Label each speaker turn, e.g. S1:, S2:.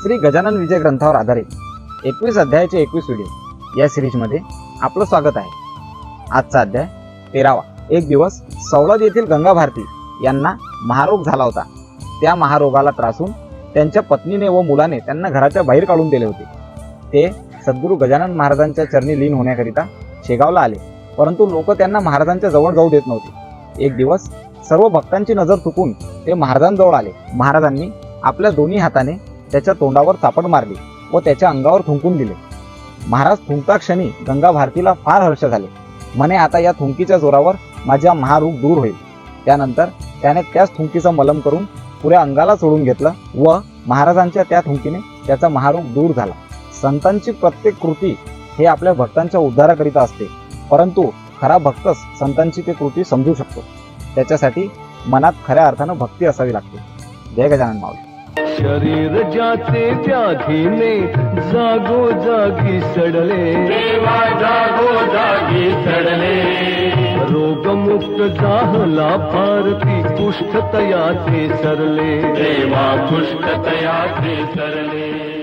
S1: श्री गजानन विजय ग्रंथावर आधारित 21 अध्यायाचे 21 व्हिडिओ या सिरीजमध्ये आपलं स्वागत आहे। आजचा अध्याय 13वा। एक दिवस सवलद येथील गंगा भारती यांना महारोग झाला होता। त्या महारोगाला त्रासून त्यांच्या पत्नीने व मुलाने त्यांना घराच्या बाहेर काढून दिले होते। ते सद्गुरू गजानन महाराजांच्या चरणी लीन होण्याकरिता शेगावला आले, परंतु लोक त्यांना महाराजांच्या जवळ जाऊ देत नव्हते। एक दिवस सर्व भक्तांची नजर चुकून ते महाराजांजवळ आले। महाराजांनी आपल्या दोन्ही हाताने त्याच्या तोंडावर चापट मारली व त्याच्या अंगावर थुंकून दिले। महाराज थुंकता क्षणी गंगा भारतीला फार हर्ष झाले। म्हणे, आता या थुंकीच्या जोरावर माझा महारोग दूर होईल। त्यानंतर त्याने त्याच थुंकीचा मलम करून पुऱ्या अंगाला सोडून घेतलं व महाराजांच्या त्या थुंकीने त्याचा महारोग दूर झाला। संतांची प्रत्येक कृती हे आपल्या भक्तांच्या उद्धाराकरिता असते, परंतु खरा भक्तच संतांची ती कृती समजू शकतो। त्याच्यासाठी मनात खऱ्या अर्थानं भक्ती असावी लागते। जय गजानन माऊली।
S2: शरीर जाते व्याधीने जागोजागी सडले,
S3: देवा जागोजागी सडले।
S2: रोगमुक्त झाला भारती कुष्ठतयाचे सरले,
S3: देवा कुष्ठतयाचे सरले।